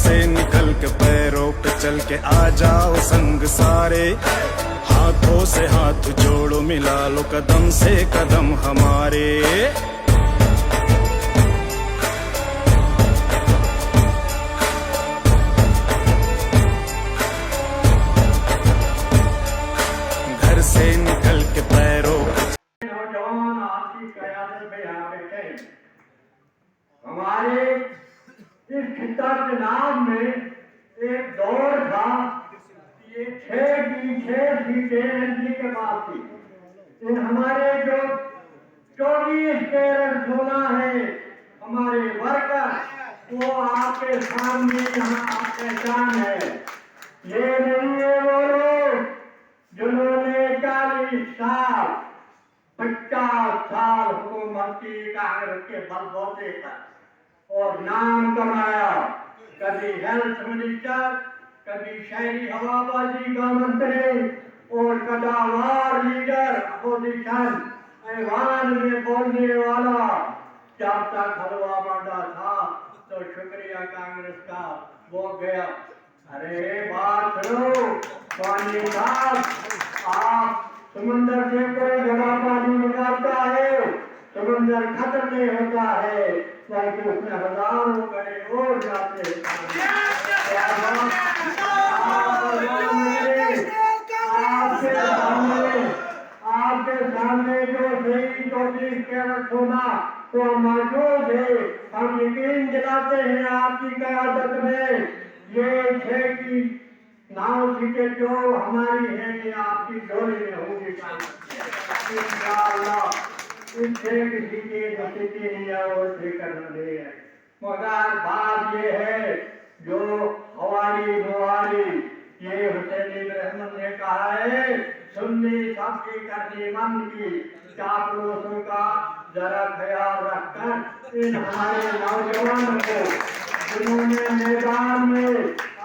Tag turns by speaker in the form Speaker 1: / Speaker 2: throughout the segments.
Speaker 1: से निकल के पैरों पे चल के आ जाओ संग सारे, हाथों से हाथ जोड़ो मिला लो कदम से कदम हमारे। घर से निकल के पैरों पे
Speaker 2: नौजवान आपकी क़यादत में यहाँ बैठे। हमारे इस खिता चुनाव में एक दौर था, ये 6 सीटें एमपी के पास थी। इन हमारे जो 24 कैरेट सोना है हमारे वर्कर, वो आपके सामने यहाँ पहचान है। ये नहीं है वो लोग जिन्होंने 40 साल 50 साल हुकूमत की कांग्रेस के बलबूते पर और नाम कमाया, कभी हेल्थ मिनिस्टर, कभी शहरी हवाबाजी का मंत्री और कदावार लीडर अपोजिशन, ऐवान में बोलने वाला। जब तक हलवा मांडा था तो शुक्रिया कांग्रेस का, वो गया। अरे बात सुनो पानी साहब, आप समंदर से कोई बड़ा पानी निकालता है, समंदर खत्म नहीं होता है, बल्कि उसमें हजारों करोड़ जाते हैं। आपके सामने जो सही 24 कैरेट सोना तो मौजूद है, हम यकीन दिलाते हैं आपकी क़यादत में ये 6 की 9 सीटें जो हमारी हैं ये आपकी झोली में होंगी इंशाअल्लाह। इन 6 की सीटें जो सीटें नहीं है वो ठीक करना नहीं है, मगर बात ये है जो हवाली मुवाली ये हुसैन रहमत ने कहा है, सुन्नी सबकी करनी मन की, चापलूसों का जरा ख्याल रखकर इन हमारे नौजवानों को जिन्होंने मैदान में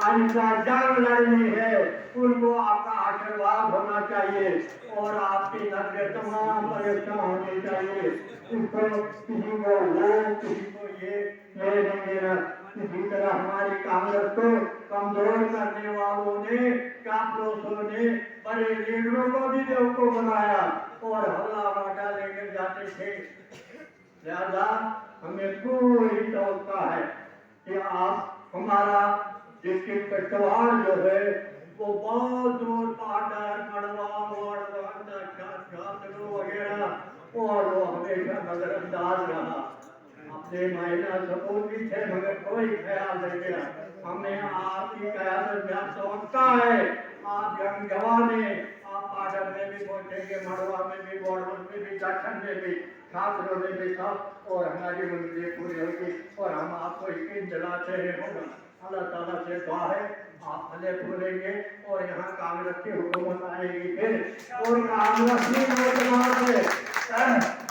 Speaker 2: आइंदा जंग लड़नी है उनको आपका आशीर्वाद होना चाहिए और आपकी नजर तमाम परीक्षा होनी चाहिए। इसको किसी को वो किसी को ये नहीं देना। इसी तरह हमारी कांग्रेस को कमजोर करने वालों ने, चापलूसों ने बड़े लीडरों को भी बेवकूफ बनाया और हल्ला बाटा लेकर जाते थे। लिहाजा हमें पूरी तवक्का है कि आप हमारा डिस्ट्रिक्ट कटवाड़ जो है वो बहुत दूर पाटर वगैरह और वो हमेशा नजरअंदाज रहा। अपने महिला सपोर्ट भी थे मगर कोई ख्याल नहीं किया। हमें आपकी क़यादत में तवक्का है, आप यंग जवान हैं, आप पाटर में भी पहुंचेंगे, मड़वा में भी, बॉर्डर में भी, दक्षिण में भी, छात्रों में भी सब और हमारी मंजिलें पूरी होगी और हम आपको यकीन दिलाते हैं होगा। अल्लाह ताला से दुआ है आप फले फूलेंगे और यहाँ कांग्रेस की हुकूमत आएगी फिर और कांग्रेस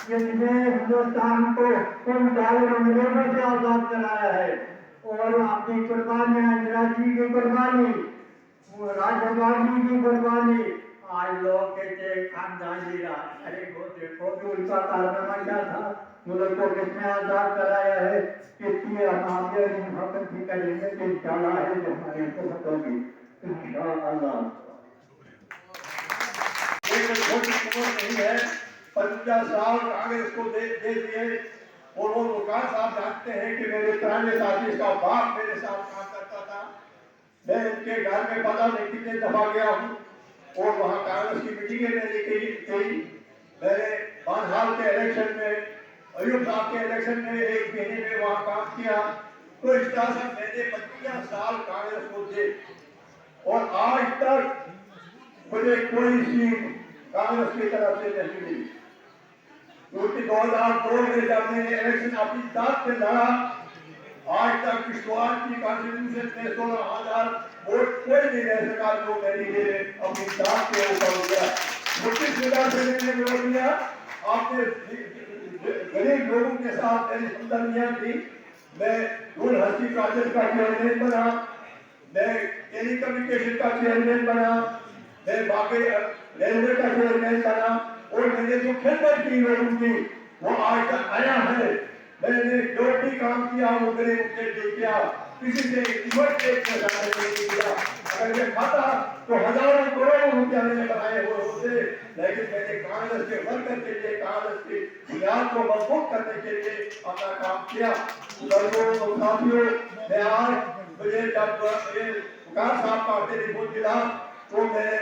Speaker 2: जिसने हिंदुस्तान को उन जालिम अंग्रेजों से आजाद कराया है और अपनी कुर्बानियां, इंदिरा जी की कुर्बानी, राजीव गांधी की कुर्बानी, आज लोग कहते खानदानी राज। अरे वो देखो कि उनका कारनामा क्या था, मुल्क को किसने आजाद कराया है, इसलिए हम आगे हिफाजत भी करेंगे कि इंशाअल्लाह है जो हमारी हिफाजत होगी इंशाअल्लाह।
Speaker 3: एक छोटी उम्र नहीं है, 50 साल कांग्रेस को दे दिए और वो मुकान साहब जानते हैं कि मेरे पुराने साथी का बाप मेरे साथ काम करता था। मैं उनके घर में पता नहीं कितने दफा गया हूँ और वहाँ कांग्रेस की मीटिंगें मैंने की। मैंने बानहाल के इलेक्शन में, अयूब साहब के इलेक्शन में 1 महीने में वहाँ काम किया। तो इस तरह से मैंने 25 साल कांग्रेस को दे और आज तक मुझे कोई सीट कांग्रेस की तरफ से नहीं मिली, क्योंकि 2002 में जब मैंने इलेक्शन अपनी जात से लड़ा, आज तक किश्तवाड़ की कॉन्स्टिट्यूशन में 16,000 वोट कोई नहीं रह सका जो मेरी अपनी जात के ऊपर हो गया। मुझे सुविधा से मैंने वोट दिया। आपने गरीब लोगों के साथ मेरी हमदर्दियां थी। मैं दूर हस्ती प्रोजेक्ट का चेयरमैन बना, मैं टेलीकम्युनिकेशन का चेयरमैन बना, मैं बाकी रेलवे का चेयरमैन बना और मैंने जो खिदमत की लोगों की वो आज तक आया है। मैंने जो भी काम किया वो मेरे मुझे दे दिया। किसी से इन्वेस्ट नहीं किया। अगर मैं खाता तो हजारों करोड़ों रुपया मैंने बनाए हुए होते, लेकिन मैंने कांग्रेस के वर्कर के लिए, कांग्रेस की बुनियाद को मजबूत करने के लिए अपना काम किया। साथियों, मैं आज मुझे जब पुकार साहब का टेलीफोन मिला तो मैं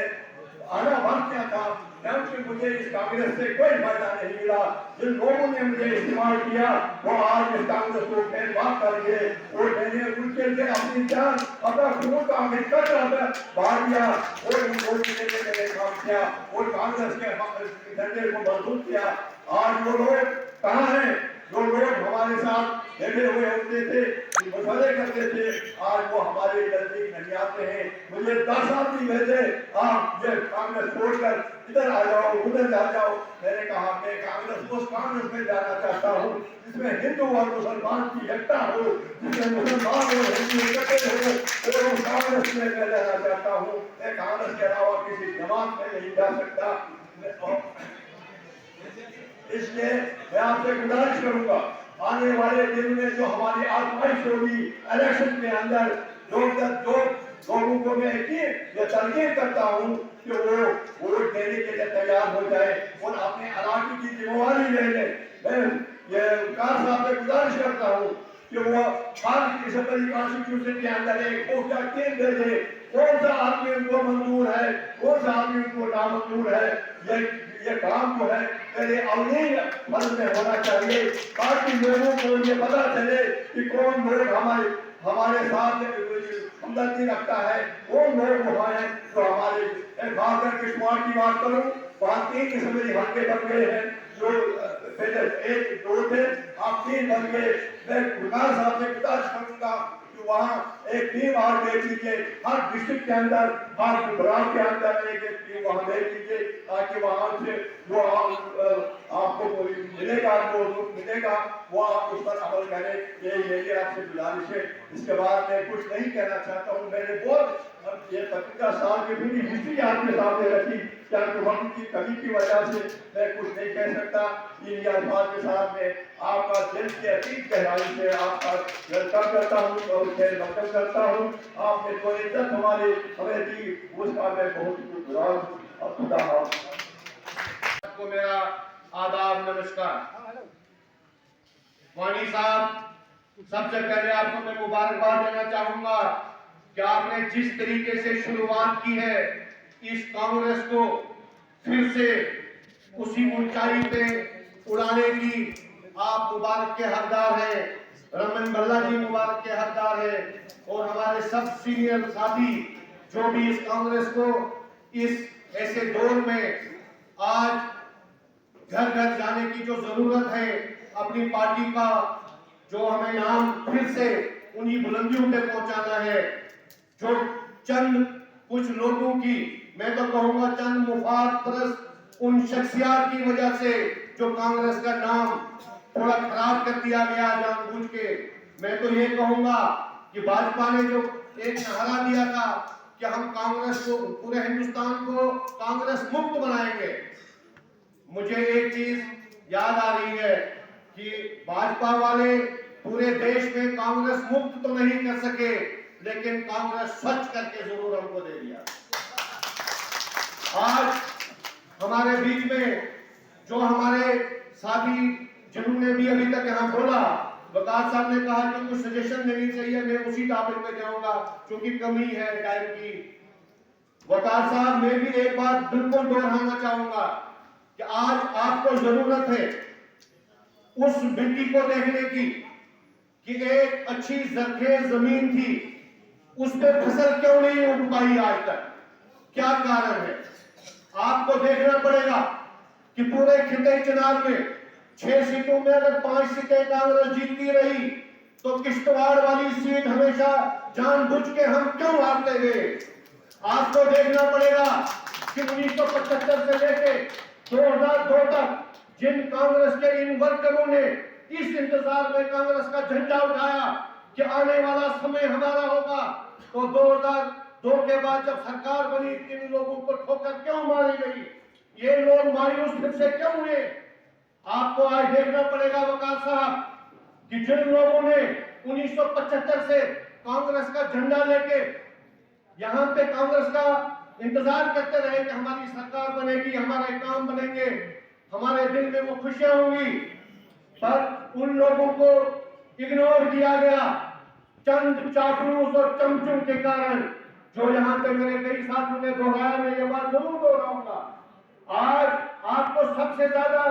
Speaker 3: आना बंद किया था, क्योंकि मुझे इस कांग्रेस से कोई फायदा नहीं मिला। जिन लोगों ने मुझे इस्तेमाल किया वो आज इस कांग्रेस को फिर बात करेंगे और मैंने उनके लिए अपनी जान, अपना खून का मिलकर बाहर दिया और उन लोगों के लिए मैंने काम किया और कांग्रेस के झंडे को मजबूत किया। आज वो लोग कहाँ हैं जो लोग हमारे साथ बैठे हुए होते थे, मसले करते थे, आज वो हमारे नजदीक नहीं आते हैं। मुझे 10 आदमी भेजे, आप ये कांग्रेस छोड़कर इधर आ जाओ, उधर जा जाओ। मैंने कहा मैं कांग्रेस, उस कांग्रेस में जाना चाहता हूँ जिसमें हिंदू और मुसलमान की एकता हो, जिसमें मुसलमान और हिंदू इकट्ठे हो, और उस कांग्रेस में मैं जाना चाहता हूँ। मैं कांग्रेस के अलावा किसी जमात में नहीं जा सकता। इसलिए मैं आपसे गुजारिश करूंगा, आने वाले दिन में जो हमारी आजमाइश होगी इलेक्शन के अंदर, जो लोगों को मैं ये तरकीब करता हूँ कि वो वोट देने के लिए तैयार हो जाए और अपने इलाके की जिम्मेवारी ले ले। मैं ये कार साहब से गुजारिश करता हूँ कि वो भारत असेंबली कॉन्स्टिट्यूशन के अंदर एक खुफिया टीम दे दे, कौन सा आदमी उनको मंजूर है, कौन सा आदमी उनको नामंजूर है। ये काम जो है मेरे अवलीन मन में होना चाहिए, ताकि लोगों को ये पता चले कि कौन लोग हमारे साथ हमदर्दी रखता है, कौन लोग वहाँ हैं जो हमारे। खासकर किश्तवाड़ की बात करूँ, वहाँ 3 असेंबली हल्के बन गए हैं, जो पहले 1 2 थे, आप 3 बन गए। मैं पुकार साहब से गुजारिश करूंगा कि वहाँ एक टीम और भेज लीजिए, हर डिस्ट्रिक्ट के अंदर, हर ब्लॉक के अंदर एक टीम वहाँ भेज लीजिए, ताकि वहाँ से जो आपको मिलेगा, जो मिलेगा वो आप उस पर अमल करें। ये आपसे गुजारिश है। इसके बाद मैं कुछ नहीं कहना चाहता हूँ। मैंने बहुत ये 55 साल की पूरी हिस्ट्री आपके सामने रखी, क्या वक्त की कमी की वजह से मैं कुछ नहीं कह सकता। इन अल्फाज के साथ में आपका दिल की अतीत गहराई से आपका वेलकम करता हूँ और वेलकम करता हूँ। आपने जो इज्जत हमें दी उसका मैं बहुत शुक्रगुजार हूँ। और खुदा आपको मेरा आदाब, नमस्कार। वानी साहब, सबसे पहले आपको मैं मुबारकबाद देना चाहूंगा कि आपने जिस तरीके से शुरुआत की है इस कांग्रेस को फिर से उसी ऊंचाई पे उड़ाने की, आप मुबारक के हकदार हैं। रमन भल्ला जी मुबारक के हकदार हैं और हमारे सब सीनियर साथी जो भी इस कांग्रेस को इस ऐसे दौर में आज घर घर जाने की जो जरूरत है, अपनी पार्टी का जो हमें नाम फिर से उन्हीं बुलंदियों पे पहुंचाना है, जो चंद कुछ लोगों की, मैं तो कहूंगा चंद मुफाद परस्त उन शख्सियात की वजह से जो कांग्रेस का नाम थोड़ा खराब कर दिया गया जानबूझ के। मैं तो ये कहूंगा कि भाजपा ने जो एक नारा दिया था कि हम कांग्रेस को, पूरे हिंदुस्तान को कांग्रेस मुक्त बनाएंगे, मुझे एक चीज याद आ रही है कि भाजपा वाले पूरे देश में कांग्रेस मुक्त तो नहीं कर सके, लेकिन कांग्रेस स्वच्छ करके जरूर हमको दे दिया। आज हमारे बीच में जो हमारे साथी जिन्होंने भी अभी तक यहाँ बोला, वकार साहब ने कहा कि कुछ सजेशन देनी चाहिए, मैं उसी टॉपिक पे जाऊंगा क्योंकि कमी है टाइम की। वकार साहब, मैं भी एक बात बिल्कुल दोहराना चाहूंगा कि आज आपको जरूरत है उस मिट्टी को देखने की कि एक अच्छी जरखेज जमीन थी, उस पर फसल क्यों नहीं उग पाई आज तक, क्या कारण है। आपको देखना पड़ेगा कि पूरे खिते चुनाव में 6 सीटों में अगर 5 सीटें कांग्रेस जीतती रही तो किश्तवाड़ वाली सीट हमेशा जानबूझ के हम क्यों हारते गए। आपको देखना पड़ेगा कि 1975 से लेके 2002 तक जिन कांग्रेस के इन वर्करों ने इस इंतजार में कांग्रेस का झंडा उठाया कि आने वाला समय हमारा होगा, तो 2002 के बाद जब सरकार बनी इन लोगों को ठोकर क्यों मारी गई, ये लोग मायूस फिर से क्यों हुए। आपको आज देखना पड़ेगा वकार साहब कि जिन लोगों ने 1975 से कांग्रेस का झंडा लेके यहाँ पे कांग्रेस का इंतजार करते रहे कि हमारी सरकार बनेगी, हमारे काम बनेंगे, हमारे दिल में वो खुशियां होंगी, पर उन लोगों को इग्नोर किया गया चंद चापलूस और चमचम के कारण, जो यहाँ पे मेरे कई साथियों ने दोहराया, मैं ये बात जरूर दोहराऊंगा। आज आपको सबसे ज्यादा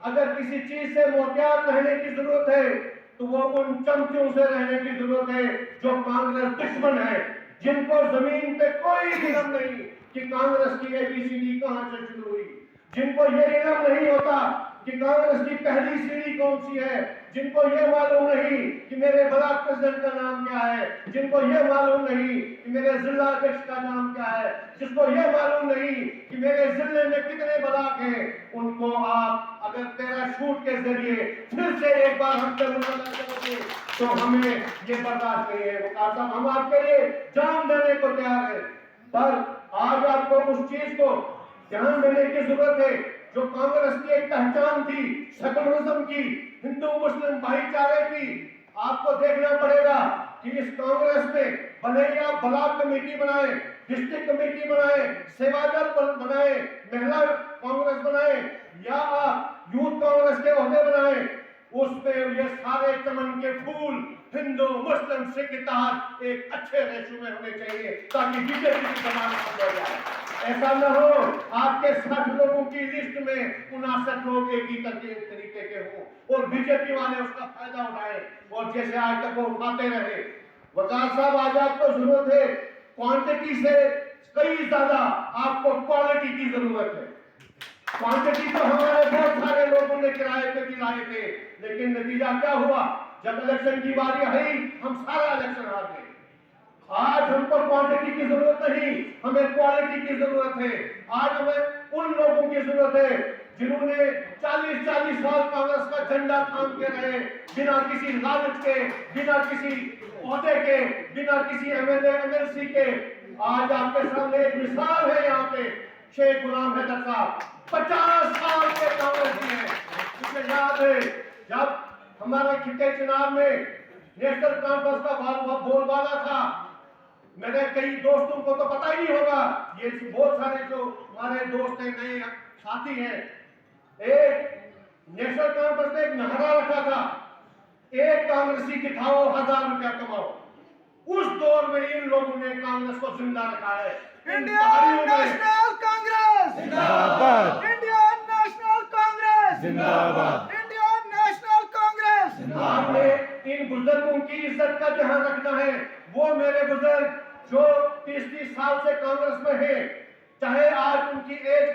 Speaker 3: अगर किसी चीज से मोहतियात रहने की जरूरत है तो वो उन चमचों से रहने की जरूरत है जो कांग्रेस दुश्मन है, जिनको जमीन पे कोई इल्म नहीं कि कांग्रेस की ABCD कहां से शुरू हुई, जिनको ये इल्म नहीं होता कि कांग्रेस की पहली सीढ़ी कौन सी है, जिनको ये मालूम नहीं कि मेरे ब्लॉक प्रेसिडेंट का नाम क्या है, जिनको ये मालूम नहीं कि मेरे जिला अध्यक्ष का नाम क्या है, जिसको ये मालूम नहीं कि मेरे जिले में कितने ब्लॉक हैं, उनको आप अगर पैराशूट के जरिए फिर से एक बार हम पे मुसल्लत करोगे तो हमें ये बर्दाश्त नहीं है। वकार साहब, हम आपके लिए जान देने को तैयार है, पर आज आपको उस चीज को ध्यान देने की जरूरत है जो कांग्रेस की एक पहचान थी, सेकुलरिज्म की, हिंदू मुस्लिम भाईचारे की। आपको देखना पड़ेगा कि इस कांग्रेस में भले ही आप ब्लॉक कमेटी बनाए, डिस्ट्रिक्ट कमेटी बनाए, सेवा दल बनाए, महिला कांग्रेस बनाए या आप यूथ कांग्रेस के ओहदे बनाए, उसमें ये सारे चमन के फूल हिंदू मुस्लिम सिख के तहत एक अच्छे रेशो में होने चाहिए ताकि बीजेपी की जमानत हो जाए। ऐसा न हो आपके 60 लोगों की लिस्ट में 59 लोग एक ही तरीके के हो और बीजेपी वाले उसका फायदा उठाए और जैसे आज तक वो उठाते रहे। वकार साहब, आज आपको जरूरत है क्वांटिटी से कई ज्यादा आपको क्वालिटी की जरूरत है। क्वांटिटी तो हमारे बहुत सारे लोगों ने किराए पे भी लाए थे, लेकिन नतीजा क्या हुआ, जब इलेक्शन की बारी आई हम सारा इलेक्शन हार गए। आज हमको क्वांटिटी की जरूरत नहीं, हमें क्वालिटी की जरूरत है। आज हमें उन लोगों की जरूरत है जिन्होंने 40-40 साल कांग्रेस का झंडा थाम के रहे, बिना किसी लालच के, बिना किसी ओहदे के, बिना किसी MLA MLC के। आज आपके सामने एक मिसाल है, यहाँ पे शेख गुलाम हैदर साहब 50 साल के कांग्रेसी हैं। मुझे याद है जब हमारे खिटे चुनाव में नेशनल कॉन्फ्रेंस का बोलबाला था, मैंने कई दोस्तों को तो पता ही नहीं होगा, ये बहुत सारे जो हमारे दोस्त हैं, नए साथी हैं, एक नेशनल कॉन्फ्रेंस ने एक नारा रखा था, एक कांग्रेसी दिखाओ 1000 रुपया कमाओ। उस दौर में इन लोगों ने कांग्रेस को जिंदा रखा है।
Speaker 4: इंडियन नेशनल कांग्रेस
Speaker 1: जिंदाबाद,
Speaker 4: इंडियन नेशनल कांग्रेस
Speaker 1: जिंदाबाद,
Speaker 4: इंडियन नेशनल कांग्रेस।
Speaker 3: आपने इन बुजुर्गों की इज्जत का ध्यान रखना है। वो मेरे बुजुर्ग जो 30-30 साल से कांग्रेस में हैं, चाहे आज उनकी एज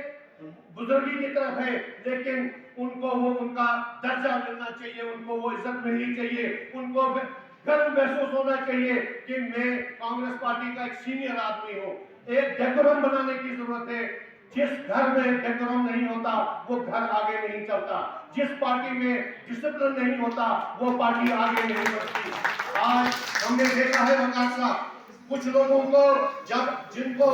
Speaker 3: बुजुर्गी की तरफ है, लेकिन उनको वो उनका दर्जा मिलना चाहिए, उनको वो इज्जत मिलनी चाहिए, उनको गर्व महसूस होना चाहिए कि मैं कांग्रेस पार्टी का एक सीनियर आदमी हूँ। एक डेकोरम बनाने की जरूरत है। जिस घर में डेकोरम नहीं होता वो घर आगे नहीं चलता, जिस पार्टी में डिसिप्लिन नहीं होता वो पार्टी आगे नहीं बढ़ती। आज हमने देखा है वकार साहब, कुछ लोगों को जिनको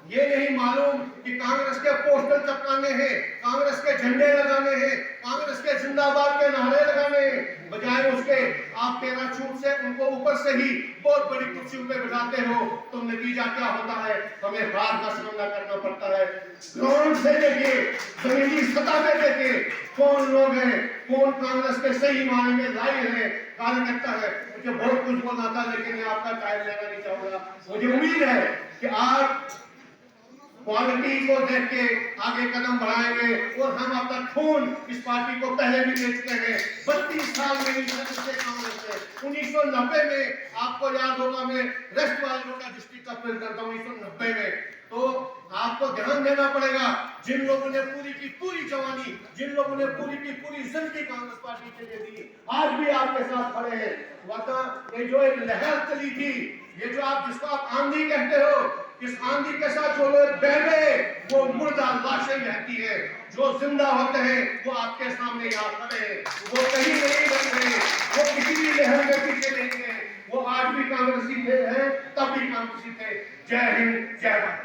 Speaker 3: ये नहीं मालूम कि कांग्रेस के पोस्टर चिपकाने हैं, कांग्रेस के झंडे लगाने हैं, कांग्रेस के जिंदाबाद के नारे लगाने हैं, बजाय उसके आप पैराशूट से उनको ऊपर से ही बहुत बड़ी कुर्सियों पे बिठाते हो, तो नतीजा क्या होता है, हमें हार का सामना करना पड़ता है। ग्राउंड से लेके जमीनी सतह पे लेके कौन लोग हैं, कौन कांग्रेस के सही मायने में लायक है, कार्यकर्ता है। मुझे बहुत कुछ बोलना था, लेकिन आपका टाइम लेना नहीं चाहूंगा। मुझे उम्मीद है कि आप क्वालिटी को देख के आगे कदम बढ़ाएंगे और हम अपना खून इस पार्टी को पहले भी दे चुके हैं। 32 साल में कांग्रेस से 1990 में आपको याद होगा, मैं वेस्ट वाले डिस्ट्रिक्ट का प्रेसिडेंट था 1990 में। तो आपको ध्यान देना पड़ेगा, जिन लोगों ने पूरी की पूरी जवानी, जिन लोगों ने पूरी की पूरी जिंदगी कांग्रेस पार्टी के लिए दी, आज भी आपके साथ खड़े हैं। वरना ये जो एक लहर चली थी, ये जो आप जिसको आप आंधी कहते हो, इस आंधी के साथ जो लोग बहने वो मुर्दा लाशें रहती है, जो जिंदा होते हैं वो आपके सामने यहाँ खड़े हैं, वो कहीं नहीं बन रहे, वो किसी भी लहर के पीछे नहीं है, वो आज भी कांग्रेसी थे हैं, तब भी कांग्रेसी थे। जय हिंद, जय भारत।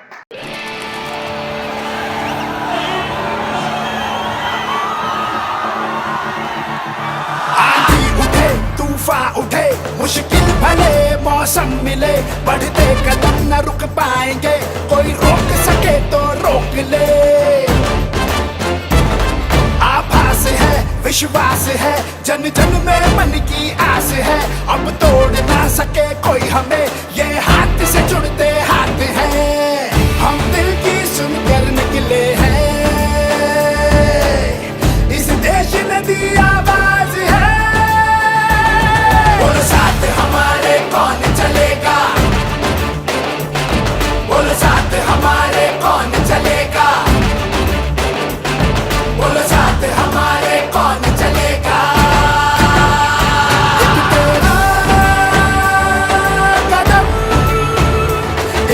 Speaker 5: आंधी उठे तूफान उठे मुश्किल भले मौसम मिले, बढ़ते कदम न रुक पाएंगे, कोई रोक सके तो रोक ले। आभास है, विश्वास है, जन जन में मन की आस है, अब तोड़ ना सके कोई हमें, ये हाथ से जुड़ते हाथ हैं, हम दिल की सुनकर निकले हैं, इस देश ने दी आवाज है। बोलो साथ हमारे कौन चलेगा, बोलो साथ हमारे कौन चलेगा, बोलो साथ हमारे कौन चलेगा। एक तेरा कदम,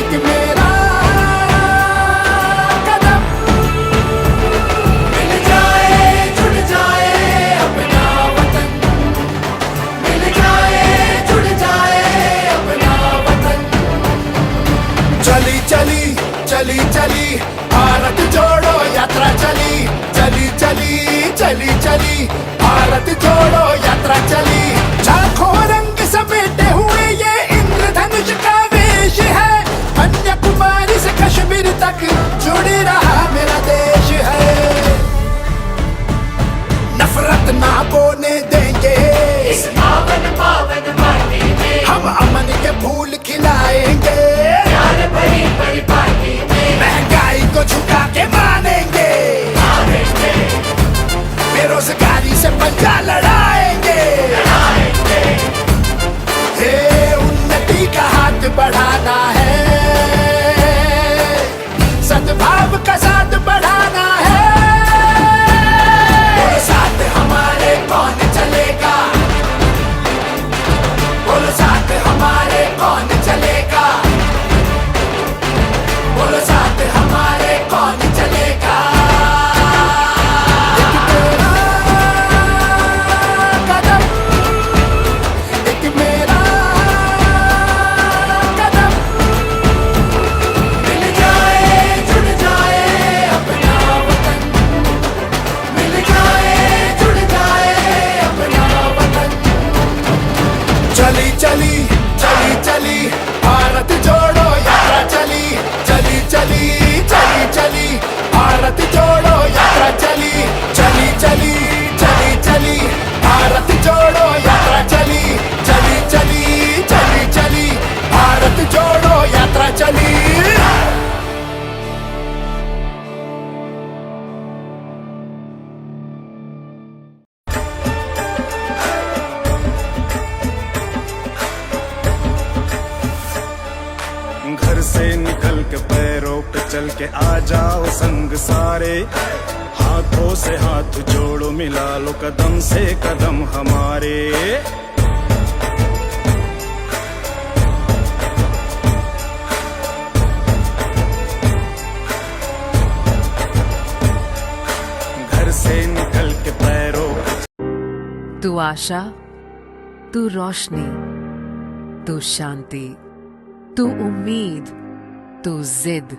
Speaker 5: एक मेरा कदम, मिल जाए जुड़ जाए अपना वतन, मिल जाए जुड़ जाए अपना वतन। चली चली चली चली भारत जोड़ो यात्रा चली, चली चली चली चली भारत जोड़ो यात्रा चली। झांखों रंग समेटे हुए ये इंद्रधनुष का वेश है, कन्याकुमारी से कश्मीर तक जुड़ रहा मेरा देश है। नफरत ना बोने देंगे इस पावन पावन माटी में, हम अमन के फूल खिलाएंगे, प्यार भरी भरी पार्टी में, महंगाई को झुका के मानेंगे, बेरोजगारी से पंजा लड़ाएंगे, हे उन्नति का हाथ बढ़ाना है, सद्भाव का साथ बढ़ाना है। बोलो साथ हमारे कौन चलेगा, बोलो साथ हमारे कौन चलेगा, बोलो साथ हमारे कौन चलेगा। एक तेरा कदम, एक मेरा कदम, मिल जाए जुड़ जाए अपना वतन, मिल जाए जुड़ जाए अपना वतन। चली चली चली चली भारत जोड़ो यात्रा चली, चली चली चली चली भारत जोड़ो यात्रा चली, चली चली चली चली भारत जोड़ो यात्रा चली, चली चली चली चली भारत जोड़ो यात्रा चली।
Speaker 1: घर से निकल के पैरों पे चल के आ जाओ संग सारे, हाथों से हाथ जोड़ो मिला लो कदम से कदम हमारे। घर से निकल के पैरों पे।
Speaker 6: तू आशा, तू रोशनी, तू शांति, तू उम्मीद, तू जिद,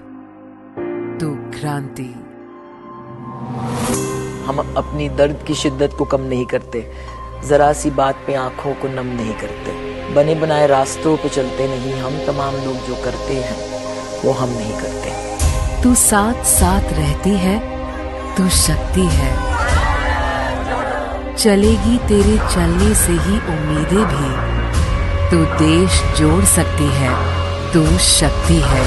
Speaker 6: तू क्रांति।
Speaker 7: हम अपनी दर्द की शिद्दत को कम नहीं करते, जरा सी बात पे आंखों को नम नहीं करते, बने बनाए रास्तों पे चलते नहीं, हम तमाम लोग जो करते हैं वो हम नहीं करते।
Speaker 6: तू साथ साथ रहती है, तू शक्ति है, चलेगी तेरे चलने से ही उम्मीदें भी, तू देश जोड़ सकती है, तू शक्ति है।